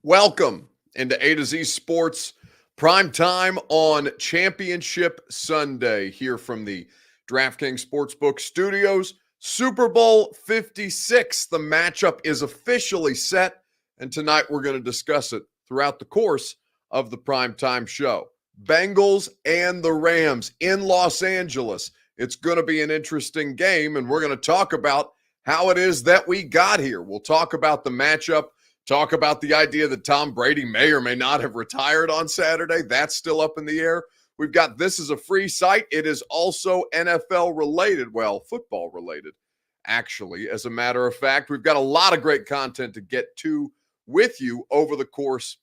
Welcome into A to Z Sports Prime Time on Championship Sunday here from the DraftKings Sportsbook Studios. Super Bowl 56. The matchup is officially set, and tonight we're going to discuss it throughout the course of the primetime show. Bengals and the Rams in Los Angeles. It's going to be an interesting game, and we're going to talk about how it is that we got here. We'll talk about the matchup. Talk about the idea that Tom Brady may or may not have retired on Saturday. That's still up in the air. We've got This Is a Free Site. It is also NFL related. Well, football related, actually. As a matter of fact, we've got a lot of great content to get to with you over the course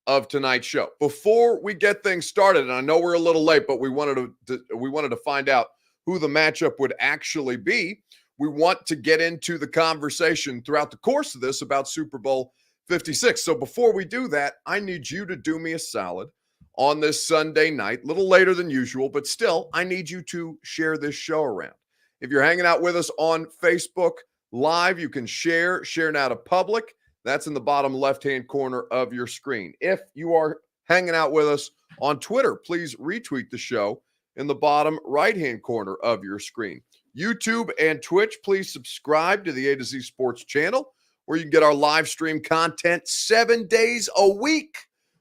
of tonight's show. Before we get things started, and I know we're a little late, but we wanted to find out who the matchup would actually be. We want to get into the conversation throughout the course of this about Super Bowl 56. So before we do that, I need you to do me a solid on this Sunday night, a little later than usual, but still, I need you to share this show around. If you're hanging out with us on Facebook Live, you can share now to public. That's in the bottom left-hand corner of your screen. If you are hanging out with us on Twitter, please retweet the show in the bottom right-hand corner of your screen. YouTube and Twitch, please subscribe to the A to Z Sports channel, where you can get our live stream content 7 days a week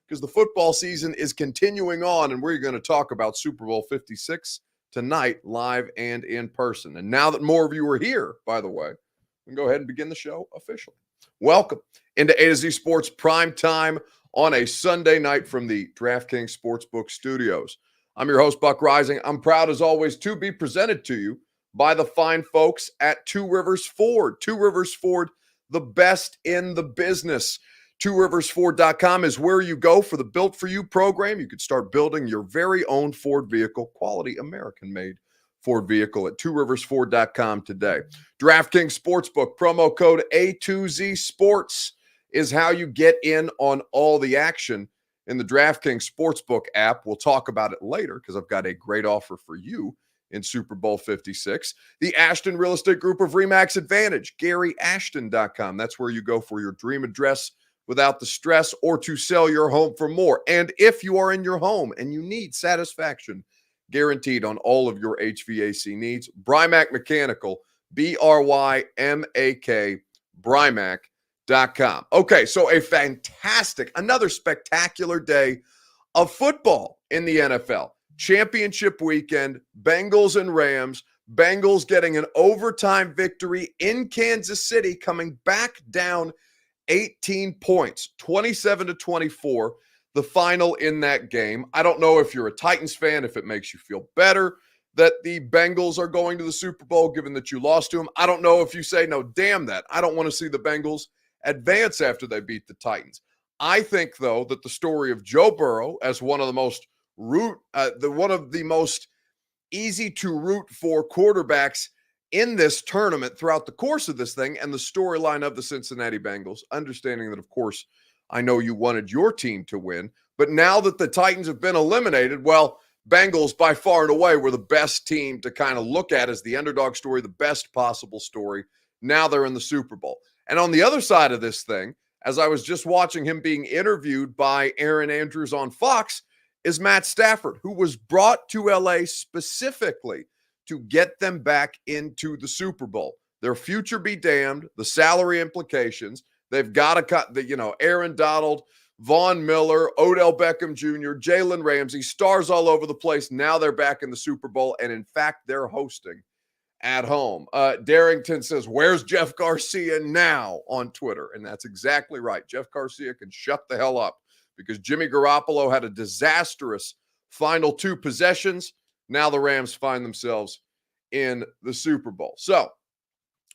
because the football season is continuing on, and we're going to talk about Super Bowl 56 tonight, live and in person. And now that more of you are here, by the way, we can go ahead and begin the show officially. Welcome into A to Z Sports Prime Time on a Sunday night from the DraftKings Sportsbook Studios. I'm your host, Buck Rising. I'm proud, as always, to be presented to you by the fine folks at Two Rivers Ford. Two Rivers Ford, the best in the business. TwoRiversFord.com is where you go for the Built For You program. You could start building your very own Ford vehicle, quality American-made Ford vehicle at TwoRiversFord.com today. DraftKings Sportsbook, promo code A2Z Sports is how you get in on all the action in the DraftKings Sportsbook app. We'll talk about it later because I've got a great offer for you in Super Bowl 56. The Ashton Real Estate Group of RE/MAX Advantage, GaryAshton.com. That's where you go for your dream address without the stress or to sell your home for more. And if you are in your home and you need satisfaction guaranteed on all of your HVAC needs, Brymac Mechanical, BRYMAK, Brymac.com. Okay, so another spectacular day of football in the NFL. Championship weekend, Bengals and Rams. Bengals getting an overtime victory in Kansas City, coming back down 18 points, 27-24, the final in that game. I don't know if you're a Titans fan, if it makes you feel better that the Bengals are going to the Super Bowl, given that you lost to them. I don't know if you say, no, damn that. I don't want to see the Bengals advance after they beat the Titans. I think, though, that the story of Joe Burrow as one of the most easy to root for quarterbacks in this tournament throughout the course of this thing, and the storyline of the Cincinnati Bengals, understanding that, of course, I know you wanted your team to win, but now that the Titans have been eliminated, well, Bengals by far and away were the best team to kind of look at as the underdog story, the best possible story. Now they're in the Super Bowl. And on the other side of this thing, as I was just watching him being interviewed by Aaron Andrews on Fox, is Matt Stafford, who was brought to LA specifically to get them back into the Super Bowl. Their future be damned, the salary implications. They've got to cut Aaron Donald, Von Miller, Odell Beckham Jr., Jalen Ramsey, stars all over the place. Now they're back in the Super Bowl, and in fact, they're hosting at home. Darrington says, where's Jeff Garcia now on Twitter? And that's exactly right. Jeff Garcia can shut the hell up, because Jimmy Garoppolo had a disastrous final two possessions. Now the Rams find themselves in the Super Bowl. So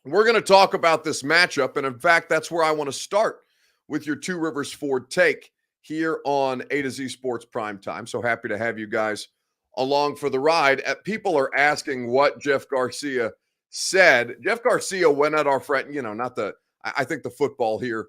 we're going to talk about this matchup, and in fact, that's where I want to start with your Two Rivers Ford take here on A to Z Sports Primetime. So happy to have you guys along for the ride. People are asking what Jeff Garcia said. Jeff Garcia went at our friend, I think the football here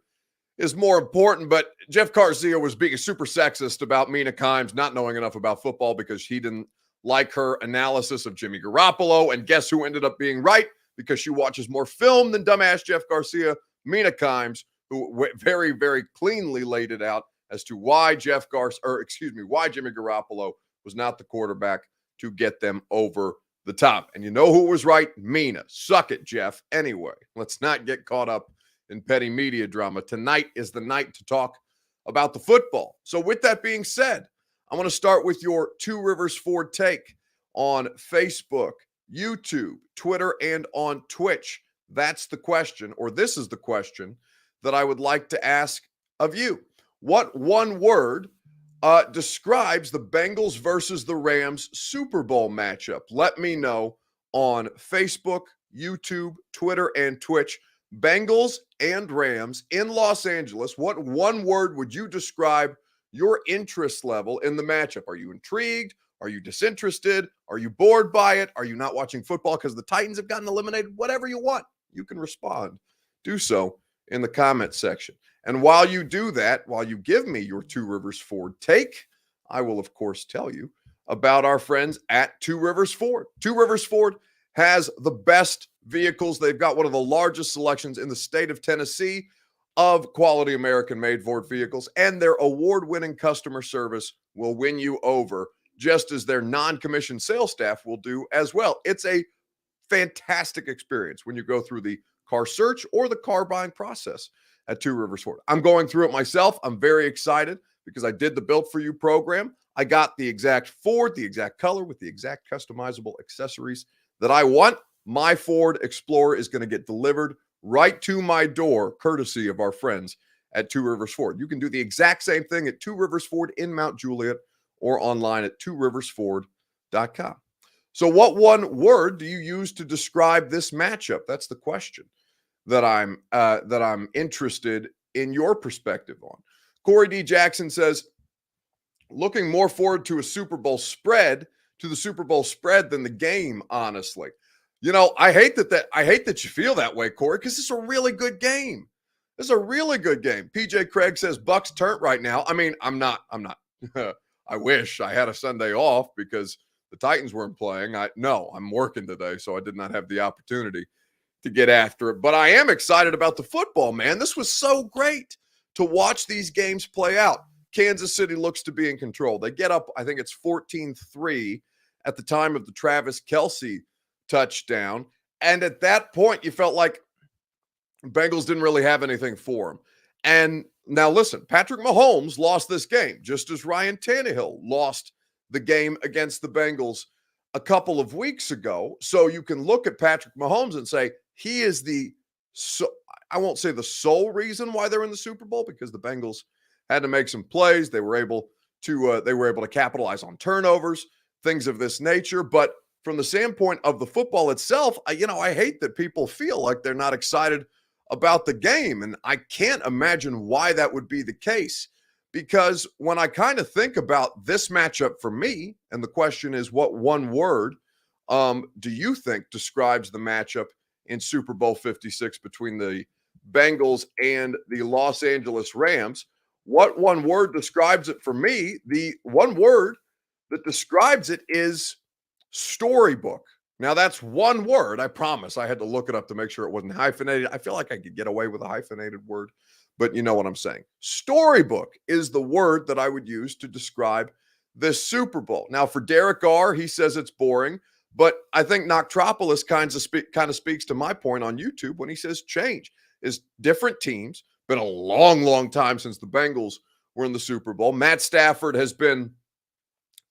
is more important, but Jeff Garcia was being super sexist about Mina Kimes not knowing enough about football because he didn't like her analysis of Jimmy Garoppolo. And guess who ended up being right? Because she watches more film than dumbass Jeff Garcia, Mina Kimes, who very, very cleanly laid it out as to why why Jimmy Garoppolo was not the quarterback to get them over the top. And you know who was right? Mina. Suck it, Jeff. Anyway, let's not get caught up in petty media drama. Tonight is the night to talk about the football. So with that being said, I want to start with your Two Rivers Ford take on Facebook, YouTube, Twitter, and on Twitch. That's the question, or this is the question that I would like to ask of you. What one word describes the Bengals versus the Rams Super Bowl matchup? Let me know on Facebook, YouTube, Twitter, and Twitch. Bengals and Rams in Los Angeles. What one word would you describe your interest level in the matchup? Are you intrigued? Are you disinterested? Are you bored by it? Are you not watching football because the Titans have gotten eliminated? Whatever you want, you can respond. Do so in the comment section. And while you do that, while you give me your Two Rivers Ford take, I will, of course, tell you about our friends at Two Rivers Ford. Two Rivers Ford has the best vehicles. They've got one of the largest selections in the state of Tennessee of quality American-made Ford vehicles, and their award-winning customer service will win you over, just as their non-commissioned sales staff will do as well. It's a fantastic experience when you go through the car search or the car buying process at Two Rivers Ford. I'm going through it myself. I'm very excited because I did the Built For You program. I got the exact Ford, the exact color with the exact customizable accessories that I want. My Ford Explorer is going to get delivered right to my door, courtesy of our friends at Two Rivers Ford. You can do the exact same thing at Two Rivers Ford in Mount Juliet or online at tworiversford.com. So what one word do you use to describe this matchup? That's the question that I'm interested in your perspective on. Corey D. Jackson says, looking more forward to the Super Bowl spread than the game, honestly. You know, I hate that you feel that way, Corey, because it's a really good game. It's a really good game. PJ Craig says Bucks turnt right now. I mean, I'm not. I wish I had a Sunday off because the Titans weren't playing. I'm working today, so I did not have the opportunity to get after it. But I am excited about the football, man. This was so great to watch these games play out. Kansas City looks to be in control. They get up, I think it's 14-3 at the time of the Travis Kelce touchdown. And at that point, you felt like Bengals didn't really have anything for them. And now listen, Patrick Mahomes lost this game, just as Ryan Tannehill lost the game against the Bengals a couple of weeks ago. So you can look at Patrick Mahomes and say he is I won't say the sole reason why they're in the Super Bowl, because the Bengals had to make some plays. They were able to capitalize on turnovers, things of this nature. But from the standpoint of the football itself, I hate that people feel like they're not excited about the game. And I can't imagine why that would be the case, because when I kind of think about this matchup for me, and the question is, what one word do you think describes the matchup in Super Bowl 56 between the Bengals and the Los Angeles Rams? What one word describes it for me? The one word that describes it is storybook. Now, that's one word. I promise. I had to look it up to make sure it wasn't hyphenated. I feel like I could get away with a hyphenated word, but you know what I'm saying. Storybook is the word that I would use to describe this Super Bowl. Now, for Derek R., he says it's boring, but I think Noctropolis kind of speaks to my point on YouTube when he says change is different teams. Been a long, long time since the Bengals were in the Super Bowl. Matt Stafford has been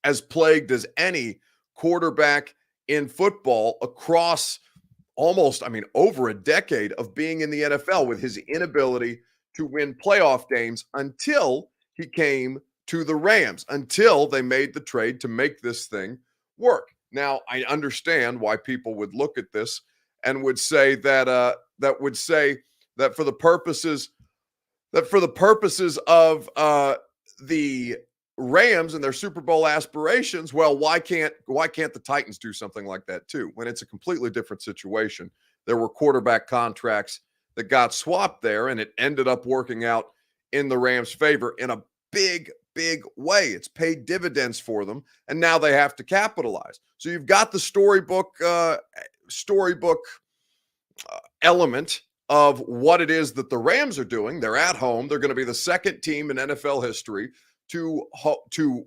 as plagued as any quarterback in football across over a decade of being in the NFL, with his inability to win playoff games until he came to the Rams, until they made the trade to make this thing work. Now, I understand why people would look at this and would say that for the purposes of the Rams and their Super Bowl aspirations, well, why can't the Titans do something like that too, when it's a completely different situation? There were quarterback contracts that got swapped there, and it ended up working out in the Rams' favor in a big, big way. It's paid dividends for them, and now they have to capitalize. So you've got the storybook element of what it is that the Rams are doing. They're at home. They're going to be the second team in NFL history to the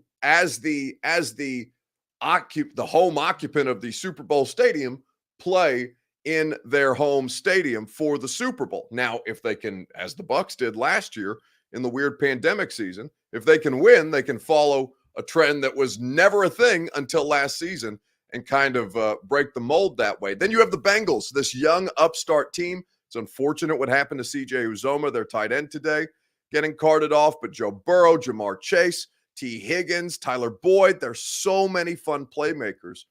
home occupant of the Super Bowl stadium play in their home stadium for the Super Bowl. Now, if they can, as the Bucs did last year in the weird pandemic season, if they can win, they can follow a trend that was never a thing until last season and kind of break the mold that way. Then you have the Bengals, this young upstart team. It's unfortunate what happened to CJ Uzoma, their tight end today, getting carted off, but Joe Burrow, Jamar Chase, T. Higgins, Tyler Boyd, there's so many fun playmakers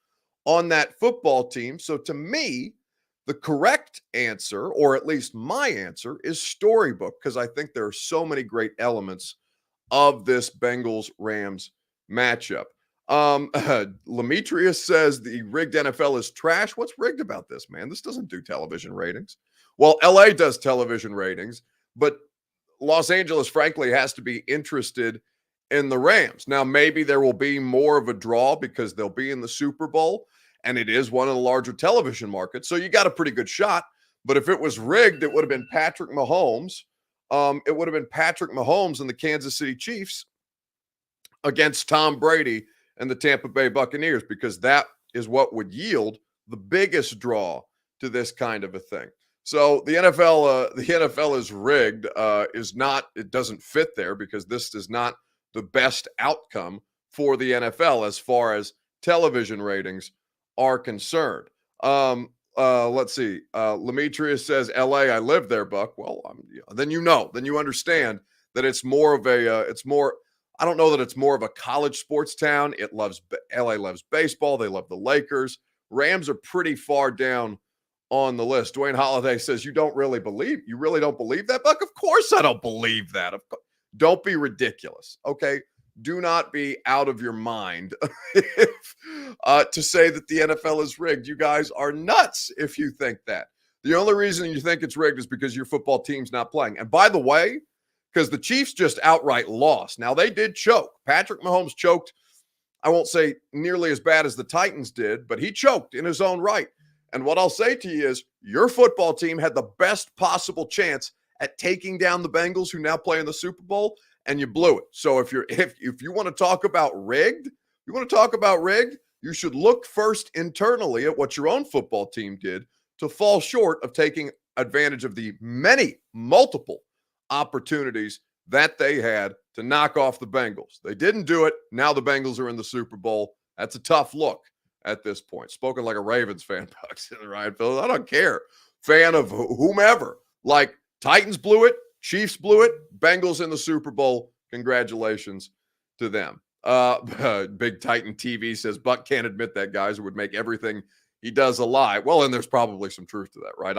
on that football team. So to me, the correct answer, or at least my answer, is storybook, because I think there are so many great elements of this Bengals-Rams matchup. Lamitrius says the rigged NFL is trash. What's rigged about this, man? This doesn't do television ratings. Well, LA does television ratings, but Los Angeles, frankly, has to be interested in the Rams. Now, maybe there will be more of a draw because they'll be in the Super Bowl, and it is one of the larger television markets. So you got a pretty good shot. But if it was rigged, it would have been Patrick Mahomes. It would have been Patrick Mahomes and the Kansas City Chiefs against Tom Brady and the Tampa Bay Buccaneers, because that is what would yield the biggest draw to this kind of a thing. So the NFL is rigged. It doesn't fit there, because this is not the best outcome for the NFL as far as television ratings are concerned. Let's see. Lamitrius says, LA, I live there, Buck. Well, then you understand that it's more of I don't know that it's more of a college sports town. LA loves baseball. They love the Lakers. Rams are pretty far down on the list. Dwayne Holiday says, you really don't believe that, Buck? Of course I don't believe that. Don't be ridiculous, okay? Do not be out of your mind to say that the NFL is rigged. You guys are nuts if you think that. The only reason you think it's rigged is because your football team's not playing. And by the way, because the Chiefs just outright lost. Now, they did choke. Patrick Mahomes choked, I won't say nearly as bad as the Titans did, but he choked in his own right. And what I'll say to you is your football team had the best possible chance at taking down the Bengals, who now play in the Super Bowl, and you blew it. So if you want to talk about rigged, you should look first internally at what your own football team did to fall short of taking advantage of the multiple opportunities that they had to knock off the Bengals. They didn't do it. Now the Bengals are in the Super Bowl. That's a tough look at this point. Spoken like a Ravens fan, Bucks, Ryan Phillips. I don't care. Fan of whomever. Like, Titans blew it. Chiefs blew it. Bengals in the Super Bowl. Congratulations to them. Big Titan TV says Buck can't admit that, guys. It would make everything he does a lie. Well, and there's probably some truth to that, right?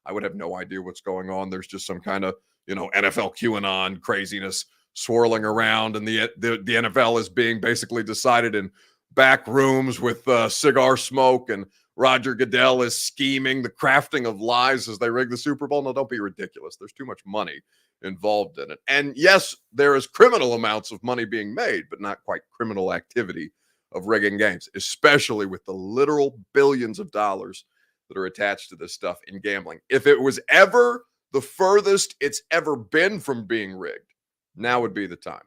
I would have no idea what's going on. There's just some kind of, NFL QAnon craziness swirling around, and the NFL is being basically decided in back rooms with cigar smoke, and Roger Goodell is scheming the crafting of lies as they rig the Super Bowl. No, don't be ridiculous. There's too much money involved in it. And yes, there is criminal amounts of money being made, but not quite criminal activity of rigging games, especially with the literal billions of dollars that are attached to this stuff in gambling. If it was ever the furthest it's ever been from being rigged, now would be the time.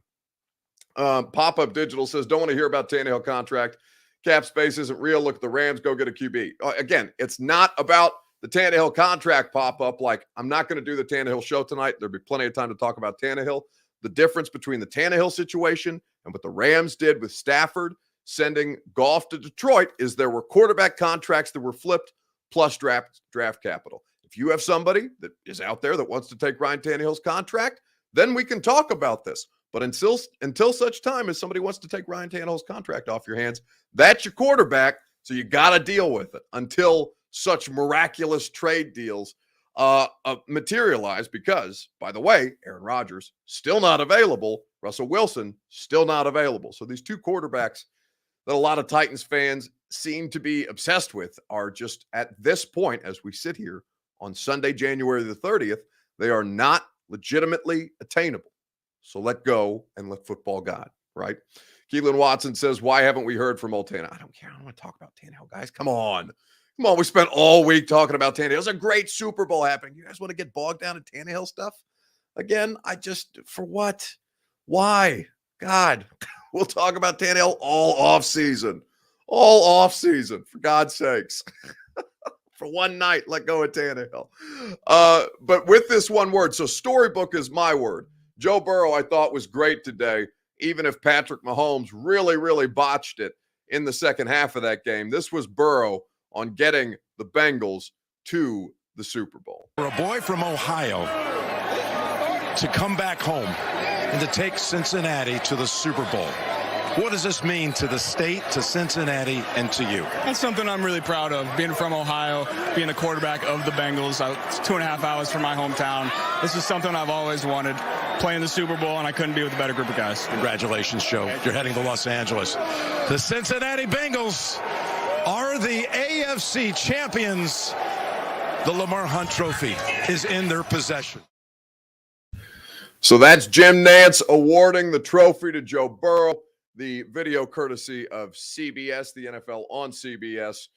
Pop-Up Digital says, don't want to hear about Tannehill contract. Cap space isn't real. Look at the Rams. Go get a QB. Again, it's not about the Tannehill contract, Pop-Up. Like, I'm not going to do the Tannehill show tonight. There'll be plenty of time to talk about Tannehill. The difference between the Tannehill situation and what the Rams did with Stafford sending Goff to Detroit is there were quarterback contracts that were flipped plus draft capital. If you have somebody that is out there that wants to take Ryan Tannehill's contract, then we can talk about this. But until such time as somebody wants to take Ryan Tannehill's contract off your hands, that's your quarterback, so you got to deal with it until such miraculous trade deals materialize. Because, by the way, Aaron Rodgers, still not available. Russell Wilson, still not available. So these two quarterbacks that a lot of Titans fans seem to be obsessed with are just, at this point, as we sit here on Sunday, January the 30th, they are not legitimately attainable. So let go and let football God, right? Keelan Watson says, why haven't we heard from old Tannehill? I don't care. I don't want to talk about Tannehill, guys. Come on. Come on, we spent all week talking about Tannehill. It's a great Super Bowl happening. You guys want to get bogged down in Tannehill stuff? Again, for what? Why? God, we'll talk about Tannehill all off season. All off season, for God's sakes. For one night, let go of Tannehill. But with this one word, so storybook is my word. Joe Burrow, I thought, was great today, even if Patrick Mahomes really, really botched it in the second half of that game. This was Burrow on getting the Bengals to the Super Bowl. For a boy from Ohio to come back home and to take Cincinnati to the Super Bowl, what does this mean to the state, to Cincinnati, and to you? That's something I'm really proud of, being from Ohio, being the quarterback of the Bengals. It's 2.5 hours from my hometown. This is something I've always wanted, playing the Super Bowl, and I couldn't be with a better group of guys. Congratulations, Joe. You're heading to Los Angeles. The Cincinnati Bengals are the AFC champions. The Lamar Hunt Trophy is in their possession. So that's Jim Nantz awarding the trophy to Joe Burrow. The video courtesy of CBS, the NFL on CBS.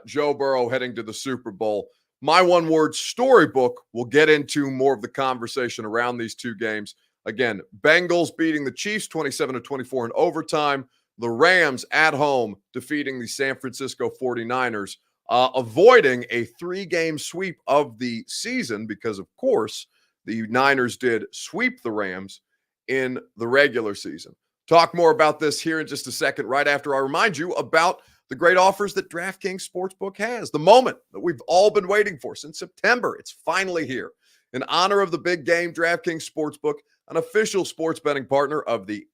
Joe Burrow heading to the Super Bowl. My one-word storybook will get into more of the conversation around these two games. Again, Bengals beating the Chiefs 27-24 in overtime. The Rams at home defeating the San Francisco 49ers, avoiding a 3-game sweep of the season because, of course, the Niners did sweep the Rams in the regular season. Talk more about this here in just a second, right after I remind you about the great offers that DraftKings Sportsbook has. The moment that we've all been waiting for since September. It's finally here. In honor of the big game, DraftKings Sportsbook, an official sports betting partner of the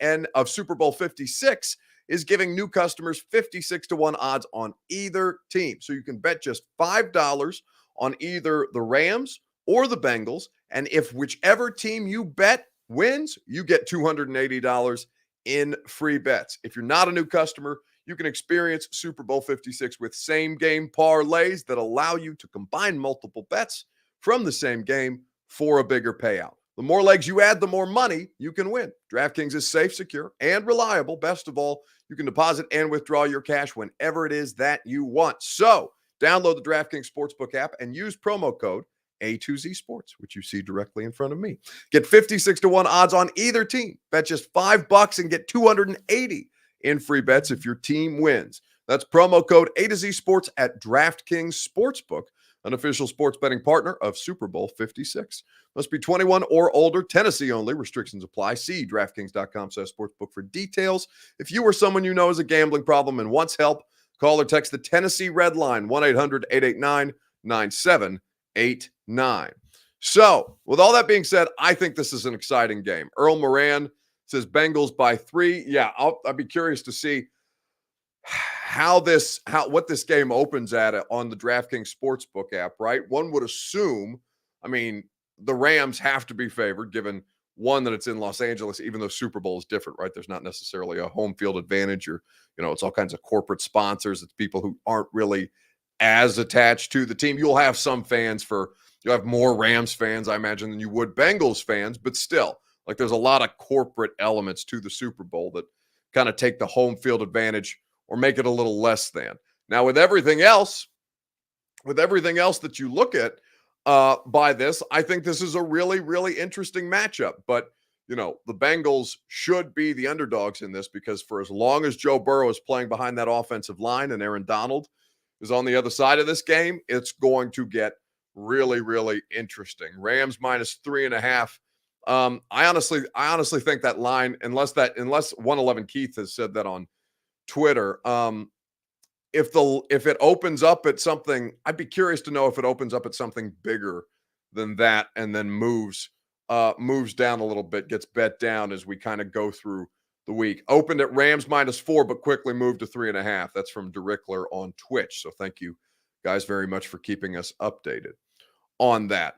Super Bowl 56, is giving new customers 56-1 odds on either team. So you can bet just $5 on either the Rams or the Bengals. And if whichever team you bet wins, you get $280 in free bets. If you're not a new customer, you can experience Super Bowl 56 with same-game parlays that allow you to combine multiple bets from the same game for a bigger payout. The more legs you add, the more money you can win. DraftKings is safe, secure, and reliable. Best of all, you can deposit and withdraw your cash whenever it is that you want. So, download the DraftKings Sportsbook app and use promo code A2Z Sports, which you see directly in front of me. Get 56-1 odds on either team. Bet just $5 and get $280 in free bets if your team wins. That's promo code A2Z Sports at DraftKings Sportsbook, an official sports betting partner of Super Bowl 56. Must be 21 or older, Tennessee only. Restrictions apply. See DraftKings.com/sportsbook for details. If you or someone you know has a gambling problem and wants help, call or text the Tennessee Red Line, 1-800-889-9789. So, with all that being said, I think this is an exciting game. Earl Moran says Bengals by 3. Yeah, I'd be curious to see what this game opens at on the DraftKings Sportsbook app, right? One would assume, the Rams have to be favored, given one, that it's in Los Angeles, even though Super Bowl is different, right? There's not necessarily a home field advantage, or, it's all kinds of corporate sponsors. It's people who aren't really as attached to the team. You'll have more Rams fans, I imagine, than you would Bengals fans, but still, there's a lot of corporate elements to the Super Bowl that kind of take the home field advantage or make it a little less than. Now, with everything else that you look at by this, I think this is a really, really interesting matchup. But, the Bengals should be the underdogs in this, because for as long as Joe Burrow is playing behind that offensive line and Aaron Donald is on the other side of this game, it's going to get really, really interesting. Rams minus 3.5. I honestly think that line, unless 111 Keith has said that on Twitter, if it opens up at something, I'd be curious to know if it opens up at something bigger than that and then moves down a little bit, gets bet down as we kind of go through the week. Opened at Rams minus 4, but quickly moved to 3.5. That's from DeRickler on Twitch. So thank you guys very much for keeping us updated on that.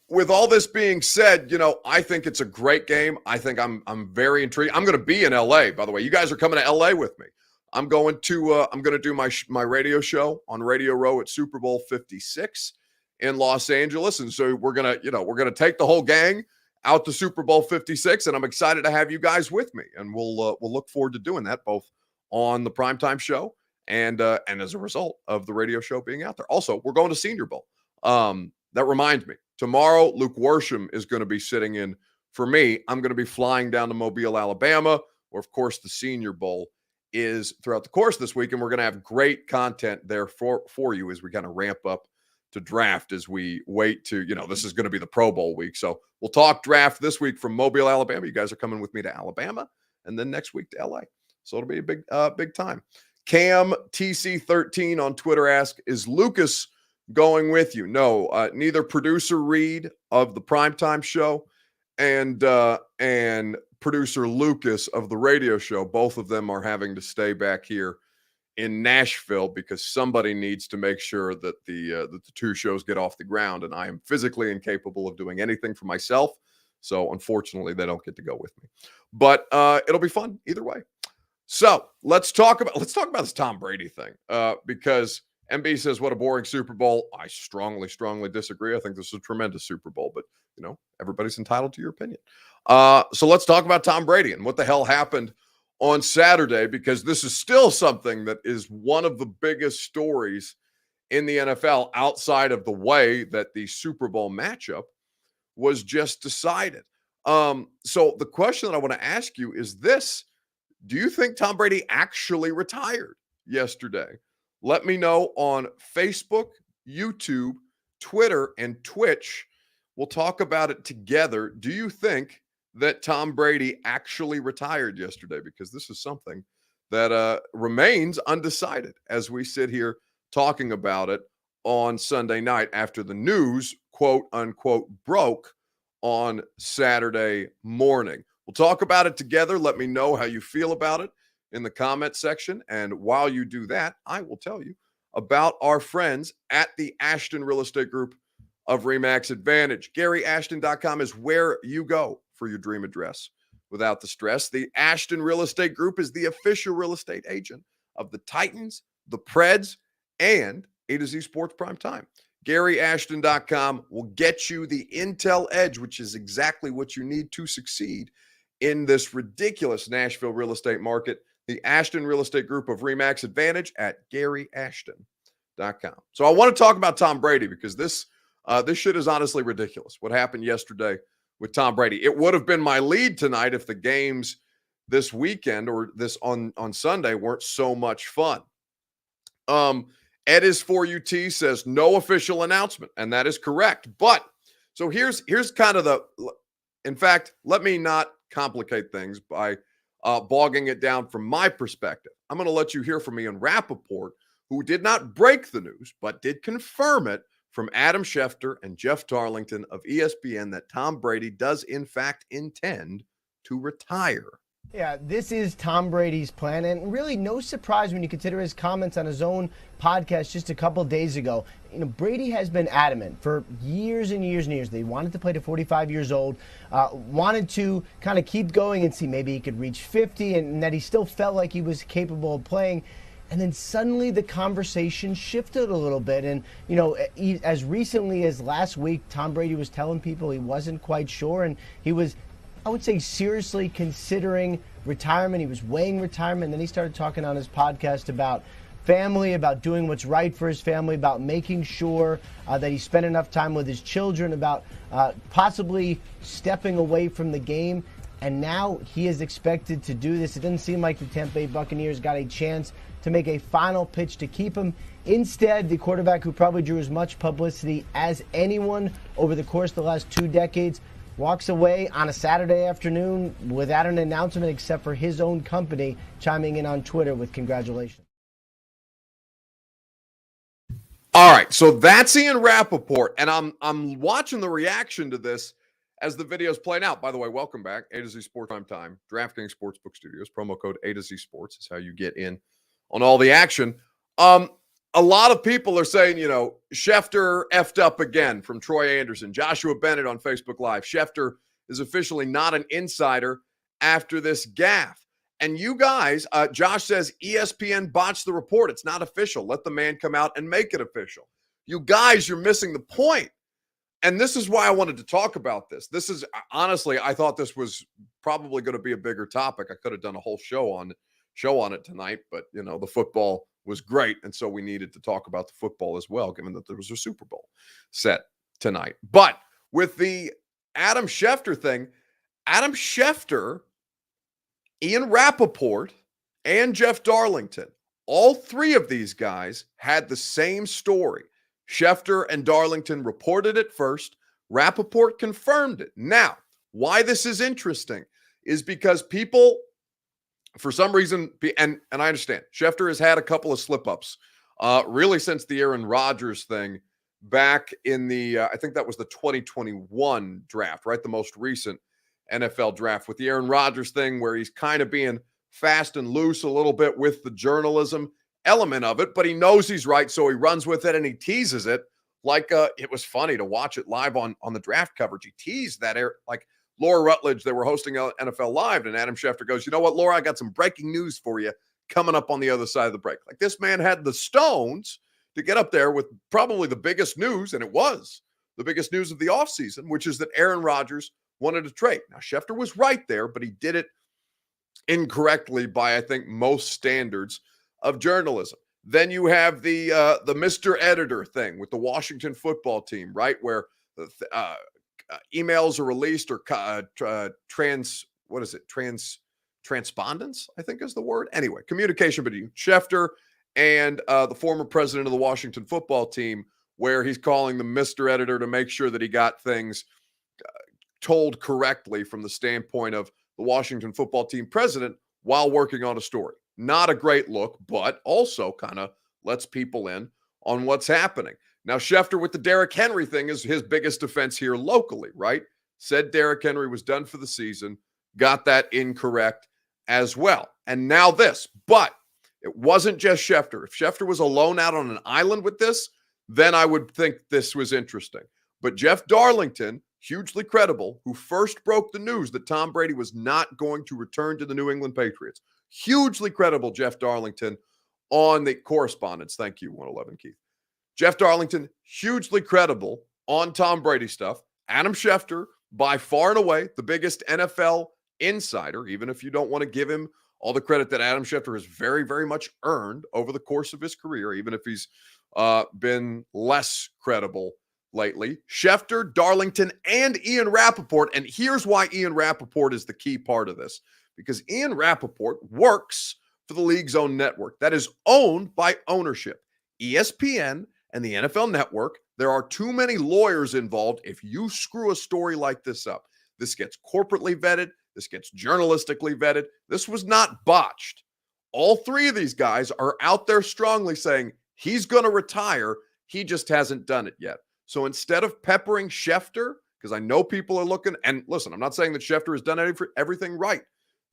With all this being said, I think it's a great game. I think I'm very intrigued. I'm going to be in LA, by the way. You guys are coming to LA with me. I'm going to do my radio show on Radio Row at Super Bowl 56 in Los Angeles. And so we're going to take the whole gang out to Super Bowl 56, and I'm excited to have you guys with me. And we'll look forward to doing that both on the primetime show and as a result of the radio show being out there. Also, we're going to Senior Bowl. That reminds me, tomorrow Luke Worsham is going to be sitting in for me. I'm going to be flying down to Mobile, Alabama, where of course the Senior Bowl is throughout the course this week, and we're going to have great content there for you as we kind of ramp up to draft as we wait to, this is going to be the Pro Bowl week. So we'll talk draft this week from Mobile, Alabama. You guys are coming with me to Alabama, and then next week to LA. So it'll be a big time. Cam TC13 on Twitter asks, is Lucas going with you? No, neither producer Reed of the Primetime Show and producer Lucas of the radio show, both of them are having to stay back here in Nashville because somebody needs to make sure that the two shows get off the ground, and I am physically incapable of doing anything for myself. So unfortunately, they don't get to go with me. But it'll be fun either way. So let's talk about this Tom Brady thing because MB says, what a boring Super Bowl. I strongly disagree. I think this is a tremendous Super Bowl, but everybody's entitled to your opinion. So let's talk about Tom Brady and what the hell happened on Saturday, because this is still something that is one of the biggest stories in the NFL outside of the way that the Super Bowl matchup was just decided. So the question that I want to ask you is this: do you think Tom Brady actually retired yesterday? Let me know on Facebook, YouTube, Twitter, and Twitch. We'll talk about it together. Do you think that Tom Brady actually retired yesterday? Because this is something that remains undecided as we sit here talking about it on Sunday night after the news, quote unquote, broke on Saturday morning. We'll talk about it together. Let me know how you feel about it in the comment section. And while you do that, I will tell you about our friends at the Ashton Real Estate Group of RE/MAX Advantage. GaryAshton.com is where you go for your dream address without the stress. The Ashton Real Estate Group is the official real estate agent of the Titans, the Preds, and A to Z Sports Prime Time. GaryAshton.com will get you the intel edge, which is exactly what you need to succeed in this ridiculous Nashville real estate market. The Ashton Real Estate Group of RE/MAX Advantage at GaryAshton.com. So I want to talk about Tom Brady because this shit is honestly ridiculous. What happened yesterday with Tom Brady. It would have been my lead tonight if the games this weekend or this on Sunday weren't so much fun. Ed is for UT says no official announcement, and that is correct. But so here's kind of in fact, let me not complicate things by bogging it down from my perspective. I'm going to let you hear from me on Rappaport, who did not break the news, but did confirm it from Adam Schefter and Jeff Darlington of ESPN that Tom Brady does in fact intend to retire. Yeah, this is Tom Brady's plan, and really no surprise when you consider his comments on his own podcast just a couple days ago. Brady has been adamant for years and years and years that he wanted to play to 45 years old, wanted to kind of keep going and see maybe he could reach 50, and that he still felt like he was capable of playing. And then suddenly the conversation shifted a little bit. And, as recently as last week, Tom Brady was telling people he wasn't quite sure. And he was, I would say, seriously considering retirement. He was weighing retirement. And then he started talking on his podcast about family, about doing what's right for his family, about making sure that he spent enough time with his children, about possibly stepping away from the game. And now he is expected to do this. It doesn't seem like the Tampa Bay Buccaneers got a chance to make a final pitch to keep him. Instead, the quarterback who probably drew as much publicity as anyone over the course of the last 2 decades walks away on a Saturday afternoon without an announcement except for his own company chiming in on Twitter with congratulations. All right, so that's Ian Rappaport, and I'm watching the reaction to this as the video's playing out. By the way, welcome back. A to Z Sports Prime Time, DraftKings Sportsbook Studios. Promo code A to Z Sports is how you get in on all the action. A lot of people are saying, Schefter effed up again from Troy Anderson. Joshua Bennett on Facebook Live. Schefter is officially not an insider after this gaffe. And you guys, Josh says ESPN botched the report. It's not official. Let the man come out and make it official. You guys, you're missing the point. And this is why I wanted to talk about this. This is, honestly, I thought this was probably going to be a bigger topic. I could have done a whole show on it tonight, but, the football was great. And so we needed to talk about the football as well, given that there was a Super Bowl set tonight. But with the Adam Schefter thing, Adam Schefter, Ian Rappaport, and Jeff Darlington, all three of these guys had the same story. Schefter and Darlington reported it first. Rappaport confirmed it. Now, why this is interesting is because people, for some reason, and I understand, Schefter has had a couple of slip-ups, really since the Aaron Rodgers thing back in the, I think that was the 2021 draft, right? The most recent NFL draft with the Aaron Rodgers thing where he's kind of being fast and loose a little bit with the journalism element of it, but he knows he's right, so he runs with it and he teases it like it was funny to watch it live on the draft coverage. He teased that like Laura Rutledge, they were hosting NFL Live, and Adam Schefter goes, you know what, Laura, I got some breaking news for you coming up on the other side of the break. Like, this man had the stones to get up there with probably the biggest news, and it was the biggest news of the offseason, which is that Aaron Rodgers wanted to trade. Now, Schefter was right there, but he did it incorrectly by, I think, most standards of journalism. Then you have the Mr. Editor thing with the Washington football team, right, where emails are released or transpondence, I think is the word. Anyway, communication between Schefter and the former president of the Washington football team, where he's calling the Mr. Editor to make sure that he got things told correctly from the standpoint of the Washington football team president while working on a story. Not a great look, but also kind of lets people in on what's happening. Now, Schefter with the Derrick Henry thing is his biggest defense here locally, right? Said Derrick Henry was done for the season, got that incorrect as well. And now this, but it wasn't just Schefter. If Schefter was alone out on an island with this, then I would think this was interesting. But Jeff Darlington, hugely credible, who first broke the news that Tom Brady was not going to return to the New England Patriots. Hugely credible, Jeff Darlington, on the correspondence. Thank you, 111 Keith. Jeff Darlington, hugely credible on Tom Brady stuff. Adam Schefter, by far and away, the biggest NFL insider, even if you don't want to give him all the credit that Adam Schefter has very, very much earned over the course of his career, even if he's been less credible lately. Schefter, Darlington, and Ian Rappaport. And here's why Ian Rappaport is the key part of this. Because Ian Rappaport works for the league's own network that is owned by ownership. ESPN and the NFL Network, there are too many lawyers involved if you screw a story like this up. This gets corporately vetted. This gets journalistically vetted. This was not botched. All three of these guys are out there strongly saying he's going to retire. He just hasn't done it yet. So instead of peppering Schefter, because I know people are looking, and listen, I'm not saying that Schefter has done everything right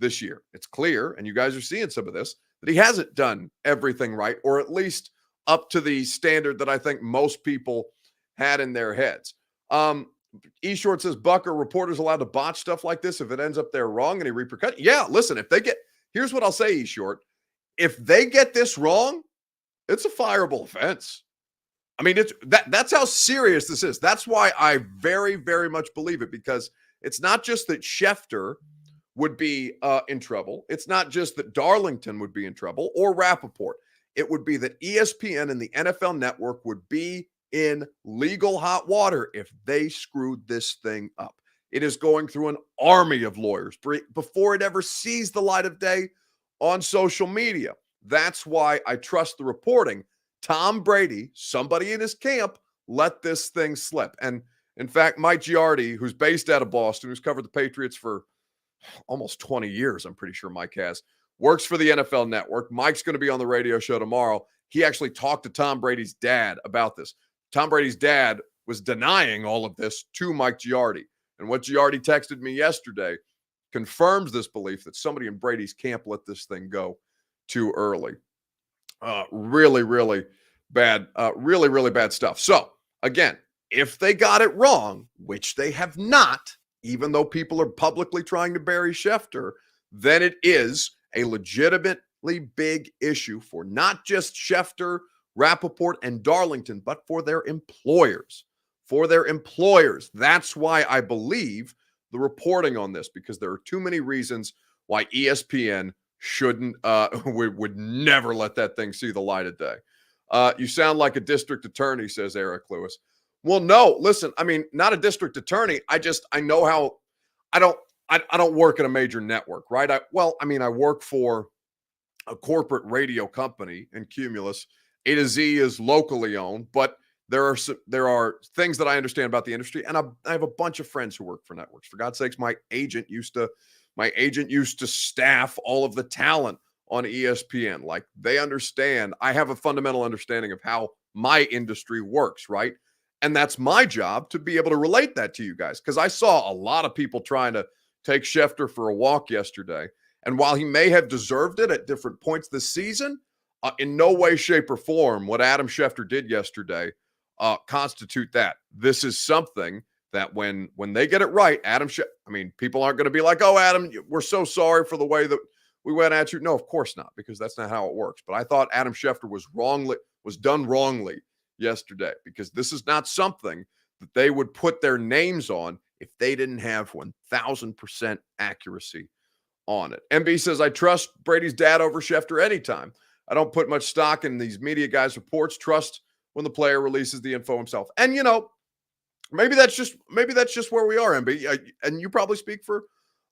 this year. It's clear, and you guys are seeing some of this, that he hasn't done everything right, or at least up to the standard that I think most people had in their heads. E-Short says, Buck, are reporters allowed to botch stuff like this if it ends up there wrong and he repercussions? Yeah, listen, if they get, here's what I'll say, E-Short. If they get this wrong, it's a fireable offense. I mean, that's how serious this is. That's why I very, very much believe it, because it's not just that Schefter would be in trouble. It's not just that Darlington would be in trouble or Rappaport. It would be that ESPN and the NFL Network would be in legal hot water if they screwed this thing up. It is going through an army of lawyers before it ever sees the light of day on social media. That's why I trust the reporting. Tom Brady, somebody in his camp, let this thing slip. And in fact, Mike Giardi, who's based out of Boston, who's covered the Patriots for almost 20 years, I'm pretty sure Mike has, works for the NFL Network. Mike's going to be on the radio show tomorrow. He actually talked to Tom Brady's dad about this. Tom Brady's dad was denying all of this to Mike Giardi. And what Giardi texted me yesterday confirms this belief that somebody in Brady's camp let this thing go too early. Really, really bad, really, really bad stuff. So, again, if they got it wrong, which they have not, even though people are publicly trying to bury Schefter, then it is a legitimately big issue for not just Schefter, Rappaport, and Darlington, but for their employers. For their employers. That's why I believe the reporting on this, because there are too many reasons why ESPN shouldn't, would never let that thing see the light of day. You sound like a district attorney, says Eric Lewis. Well, no, listen, I mean, not a district attorney. I know how I don't work at a major network, right? I work for a corporate radio company in Cumulus. A to Z is locally owned, but there are things that I understand about the industry, and I have a bunch of friends who work for networks. For God's sakes, my agent used to staff all of the talent on ESPN. Like, they understand. I have a fundamental understanding of how my industry works, right? And that's my job to be able to relate that to you guys, because I saw a lot of people trying to take Schefter for a walk yesterday. And while he may have deserved it at different points this season, in no way, shape, or form what Adam Schefter did yesterday constitute that. This is something that when they get it right, people aren't going to be like, oh, Adam, we're so sorry for the way that we went at you. No, of course not, because that's not how it works. But I thought Adam Schefter was done wrongly yesterday, because this is not something that they would put their names on if they didn't have 1,000% accuracy on it. MB says, I trust Brady's dad over Schefter anytime. I don't put much stock in these media guys' reports. Trust when the player releases the info himself. And, maybe that's just where we are, MB. And you probably speak for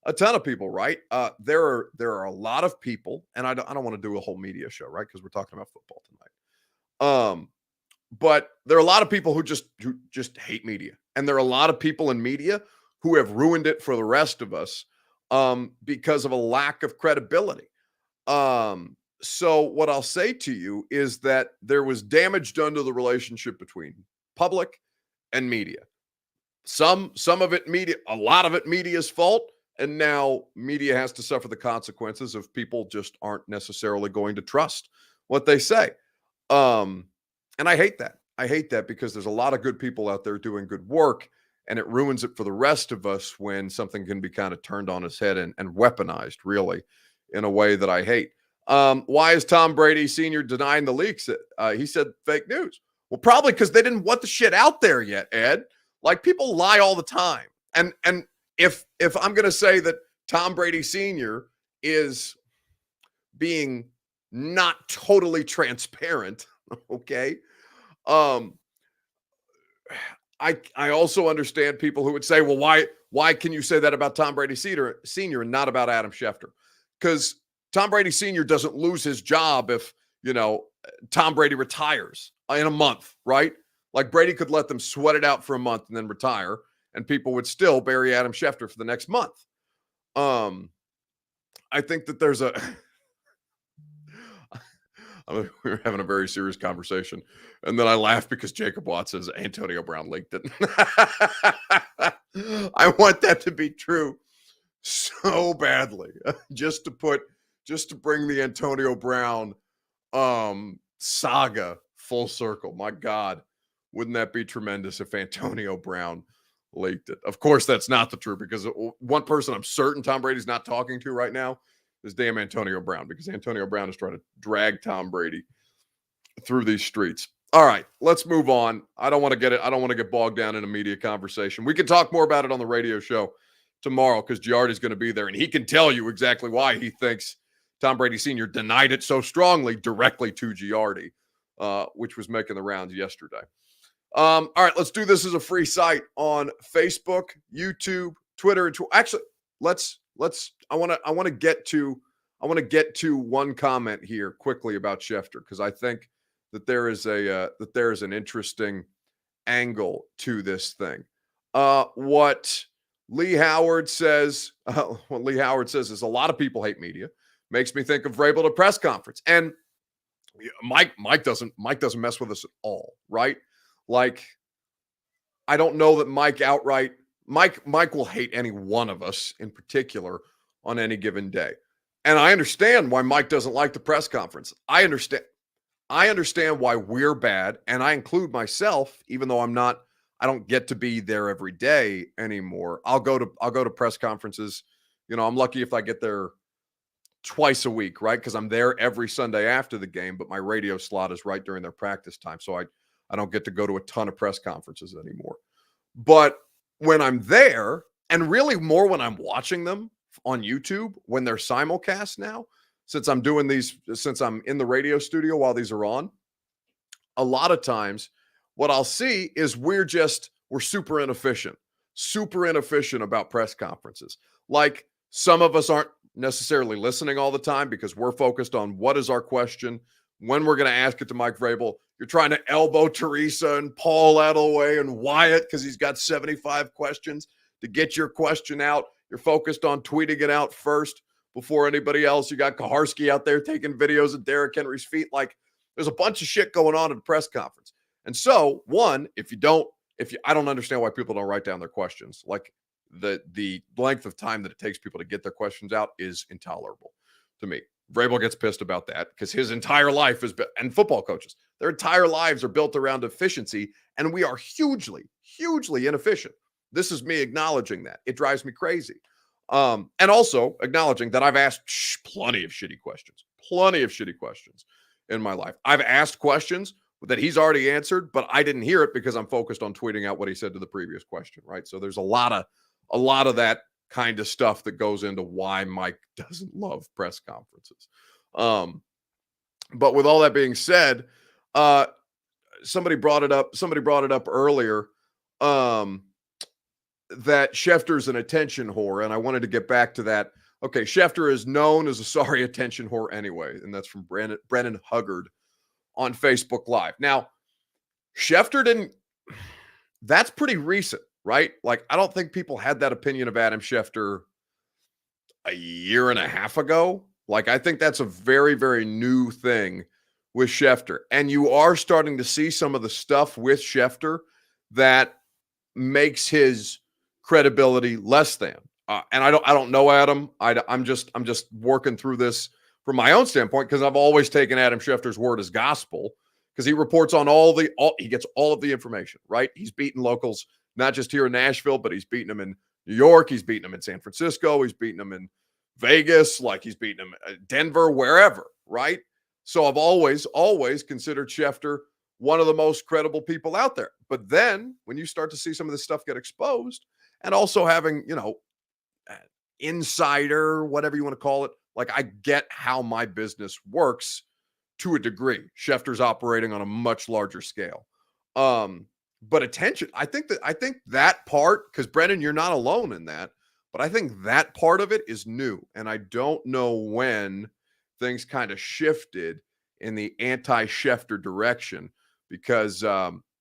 a ton of people, right? There are a lot of people, and I don't want to do a whole media show, right? Because we're talking about football tonight. But there are a lot of people who just hate media. And there are a lot of people in media who have ruined it for the rest of us because of a lack of credibility. So what I'll say to you is that there was damage done to the relationship between public and media. Some of it media, a lot of it media's fault. And now media has to suffer the consequences of people just aren't necessarily going to trust what they say. And I hate that. I hate that because there's a lot of good people out there doing good work, and it ruins it for the rest of us when something can be kind of turned on its head and weaponized, really, in a way that I hate. Why is Tom Brady Sr. denying the leaks? He said fake news. Well, probably because they didn't want the shit out there yet, Ed. Like, people lie all the time. And if I'm going to say that Tom Brady Sr. is being not totally transparent, okay, I also understand people who would say, well, why can you say that about Tom Brady Sr. and not about Adam Schefter? Because Tom Brady Sr. doesn't lose his job if, Tom Brady retires in a month, right? Like, Brady could let them sweat it out for a month and then retire, and people would still bury Adam Schefter for the next month. I think that there's we were having a very serious conversation, and then I laughed because Jacob Watts says Antonio Brown leaked it. I want that to be true so badly, just to bring the Antonio Brown saga full circle. My God, wouldn't that be tremendous if Antonio Brown leaked it? Of course, that's not the truth, because one person I'm certain Tom Brady's not talking to right now is damn Antonio Brown, because Antonio Brown is trying to drag Tom Brady through these streets. All right, let's move on. I don't want to get bogged down in a media conversation. We can talk more about it on the radio show tomorrow, because Giardi's going to be there, and he can tell you exactly why he thinks Tom Brady Sr. denied it so strongly directly to Giardi, which was making the rounds yesterday. All right, let's do this as a free site on Facebook, YouTube, Twitter, and actually, I want to get to one comment here quickly about Schefter, because I think that there is an interesting angle to this thing. What Lee Howard says is a lot of people hate media. Makes me think of Vrabel at a press conference, and Mike doesn't mess with us at all, right? Like, I don't know that Mike will hate any one of us in particular on any given day. And I understand why Mike doesn't like the press conference. I understand why we're bad, and I include myself, even though I don't get to be there every day anymore. I'll go to press conferences. I'm lucky if I get there twice a week, right? Because I'm there every Sunday after the game, but my radio slot is right during their practice time. So I don't get to go to a ton of press conferences anymore. But when I'm there, and really more when I'm watching them on YouTube, when they're simulcast now, since I'm doing these, since I'm in the radio studio while these are on, a lot of times what I'll see is we're super inefficient about press conferences. Like, some of us aren't necessarily listening all the time because we're focused on what is our question, when we're going to ask it to Mike Vrabel. You're trying to elbow Teresa and Paul out of the way and Wyatt because he's got 75 questions to get your question out. You're focused on tweeting it out first before anybody else. You got Kaharski out there taking videos of Derrick Henry's feet. Like, there's a bunch of shit going on at a press conference. And so, one, I don't understand why people don't write down their questions. Like, the length of time that it takes people to get their questions out is intolerable to me. Vrabel gets pissed about that because his entire life and football coaches, their entire lives are built around efficiency, and we are hugely, hugely inefficient. This is me acknowledging that. It drives me crazy. And also acknowledging that I've asked plenty of shitty questions in my life. I've asked questions that he's already answered, but I didn't hear it because I'm focused on tweeting out what he said to the previous question, right? So there's a lot of that kind of stuff that goes into why Mike doesn't love press conferences. But with all that being said, somebody brought it up earlier, that Schefter's an attention whore, and I wanted to get back to that. Okay, Schefter is known as a sorry attention whore anyway, and that's from Brennan Huggard on Facebook Live. Now, Schefter that's pretty recent, right? Like, I don't think people had that opinion of Adam Schefter a year and a half ago. Like, I think that's a very, very new thing with Schefter. And you are starting to see some of the stuff with Schefter that makes his credibility less than. And I don't know Adam. I'm just working through this from my own standpoint because I've always taken Adam Schefter's word as gospel because he reports on he gets all of the information, right? He's beaten locals, not just here in Nashville, but he's beaten them in New York. He's beaten them in San Francisco. He's beaten them in Vegas. Like, he's beaten them in Denver, wherever, right? So I've always considered Schefter one of the most credible people out there. But then when you start to see some of this stuff get exposed, and also having, insider, whatever you want to call it, like, I get how my business works to a degree. Schefter's operating on a much larger scale. But attention, I think that part, because Brennan, you're not alone in that, but I think that part of it is new. And I don't know when things kind of shifted in the anti-Schefter direction because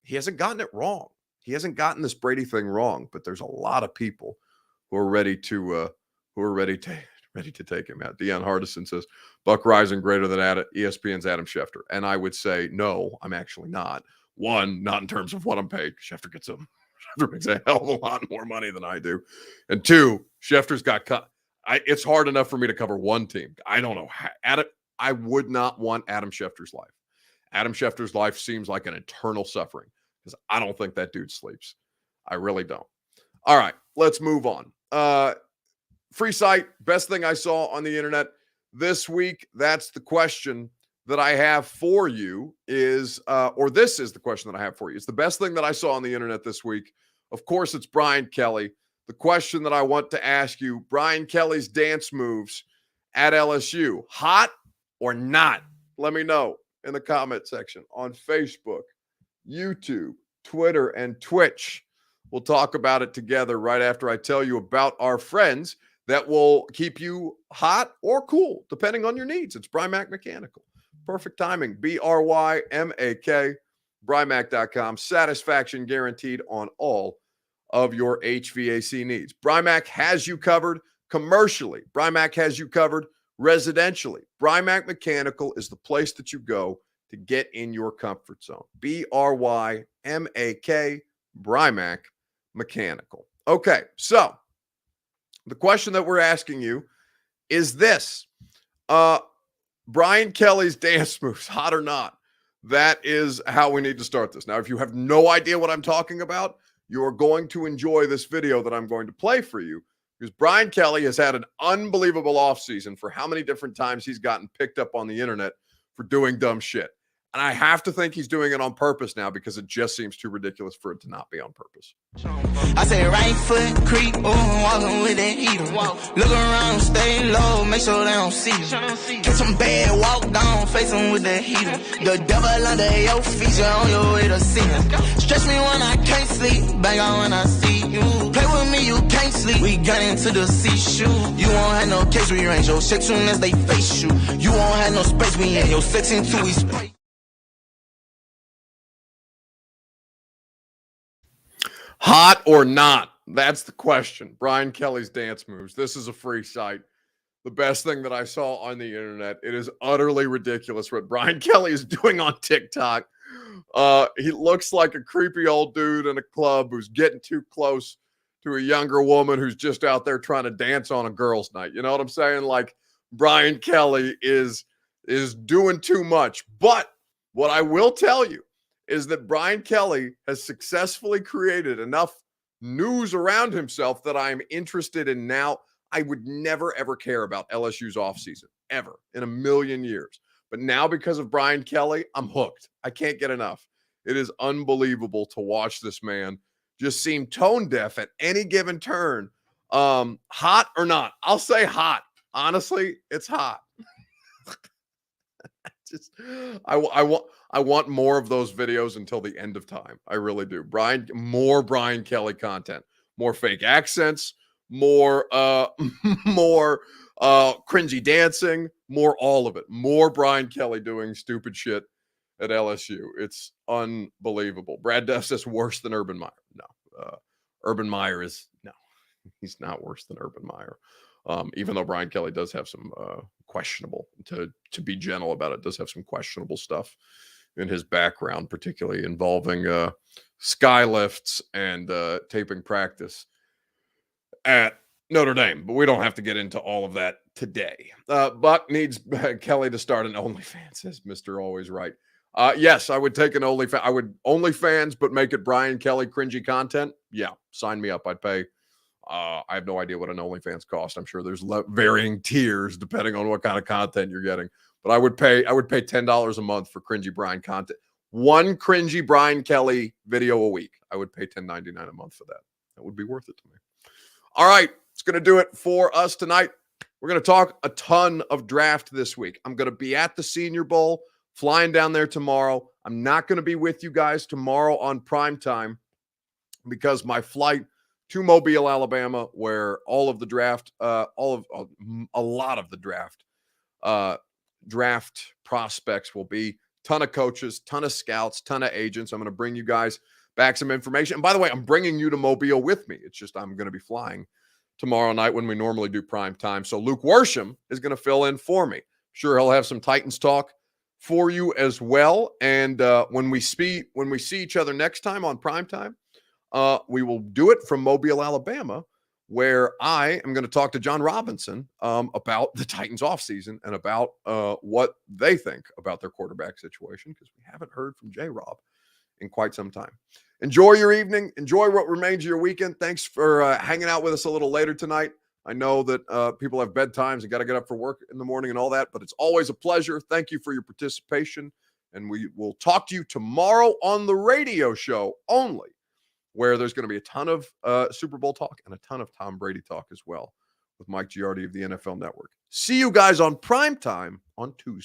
he hasn't gotten it wrong. He hasn't gotten this Brady thing wrong, but there's a lot of people who are ready to take him out. Deion Hardison says Buck Rising greater than ESPN's Adam Schefter, and I would say no, I'm actually not. One, not in terms of what I'm paid. Schefter makes a hell of a lot more money than I do, and two, Schefter's got cut. It's hard enough for me to cover one team. I don't know how. I would not want Adam Schefter's life. Adam Schefter's life seems like an eternal suffering because I don't think that dude sleeps. I really don't. All right, let's move on. Free site, best thing I saw on the internet this week. That's the question that I have for you is, or this is the question that I have for you. It's the best thing that I saw on the internet this week. Of course, it's Brian Kelly. The question that I want to ask you, Brian Kelly's dance moves at LSU, hot or not? Let me know in the comment section on Facebook, YouTube, Twitter, and Twitch. We'll talk about it together right after I tell you about our friends that will keep you hot or cool, depending on your needs. It's Brymak Mechanical. Perfect timing. BRYMAK, Brymak.com. Satisfaction guaranteed on all of your HVAC needs. Brymak has you covered commercially. Brymak has you covered residentially. Brymak Mechanical is the place that you go to get in your comfort zone. BRYMAK, Brymak Mechanical. Okay, so the question that we're asking you is this. Brian Kelly's dance moves, hot or not? That is how we need to start this. Now, if you have no idea what I'm talking about, you are going to enjoy this video that I'm going to play for you because Brian Kelly has had an unbelievable offseason for how many different times he's gotten picked up on the internet for doing dumb shit. And I have to think he's doing it on purpose now because it just seems too ridiculous for it to not be on purpose. I say right foot creep, walking with that heater. Look around, stay low, make sure they don't see you. Catch them bad, walk down, face them with the heater. The devil under your feet, you're on your way to see him. Stretch me when I can't sleep, bang on when I see you. Play with me, you can't sleep, we got into the sea-shoe. You won't have no case rearrange your shit soon as they face you. You won't have no space, we in your sex into we spray. Hot or not? That's the question. Brian Kelly's dance moves. This is a free site. The best thing that I saw on the internet. It is utterly ridiculous what Brian Kelly is doing on TikTok. He looks like a creepy old dude in a club who's getting too close to a younger woman who's just out there trying to dance on a girl's night. You know what I'm saying? Like, Brian Kelly is doing too much. But what I will tell you is that Brian Kelly has successfully created enough news around himself that I'm interested in now. I would never, ever care about LSU's offseason, ever, in a million years. But now, because of Brian Kelly, I'm hooked. I can't get enough. It is unbelievable to watch this man just seem tone deaf at any given turn. Hot or not? I'll say hot. Honestly, it's hot. I want more of those videos until the end of time. I really do. More Brian Kelly content, more fake accents, more more cringy dancing, more all of it. More Brian Kelly doing stupid shit at LSU. It's unbelievable. Brad Duff says worse than Urban Meyer. No, Urban Meyer is no. He's not worse than Urban Meyer. Even though Brian Kelly does have some questionable, to be gentle about it, does have some questionable stuff in his background, particularly involving sky lifts and taping practice at Notre Dame. But we don't have to get into all of that today. Buck needs Kelly to start an OnlyFans, says Mr. Always Right. Yes, I would take an OnlyFans. I would OnlyFans, but make it Brian Kelly cringy content. Yeah, sign me up. I'd pay. I have no idea what an OnlyFans cost. I'm sure there's varying tiers depending on what kind of content you're getting. But I would pay $10 a month for cringy Brian content. One cringy Brian Kelly video a week. I would pay $10.99 a month for that. That would be worth it to me. All right, it's going to do it for us tonight. We're going to talk a ton of draft this week. I'm going to be at the Senior Bowl, flying down there tomorrow. I'm not going to be with you guys tomorrow on primetime because my flight to Mobile, Alabama, where all of the draft, a lot of the draft prospects will be. Ton of coaches, ton of scouts, ton of agents. I'm going to bring you guys back some information. And by the way, I'm bringing you to Mobile with me. It's just I'm going to be flying tomorrow night when we normally do prime time. So Luke Worsham is going to fill in for me. Sure, he'll have some Titans talk for you as well. And when we see each other next time on prime time, we will do it from Mobile, Alabama, where I am going to talk to John Robinson about the Titans offseason and about what they think about their quarterback situation, because we haven't heard from J-Rob in quite some time. Enjoy your evening. Enjoy what remains of your weekend. Thanks for hanging out with us a little later tonight. I know that people have bedtimes and got to get up for work in the morning and all that, but it's always a pleasure. Thank you for your participation, and we will talk to you tomorrow on the radio show only, where there's going to be a ton of Super Bowl talk and a ton of Tom Brady talk as well with Mike Giardi of the NFL Network. See you guys on primetime on Tuesday.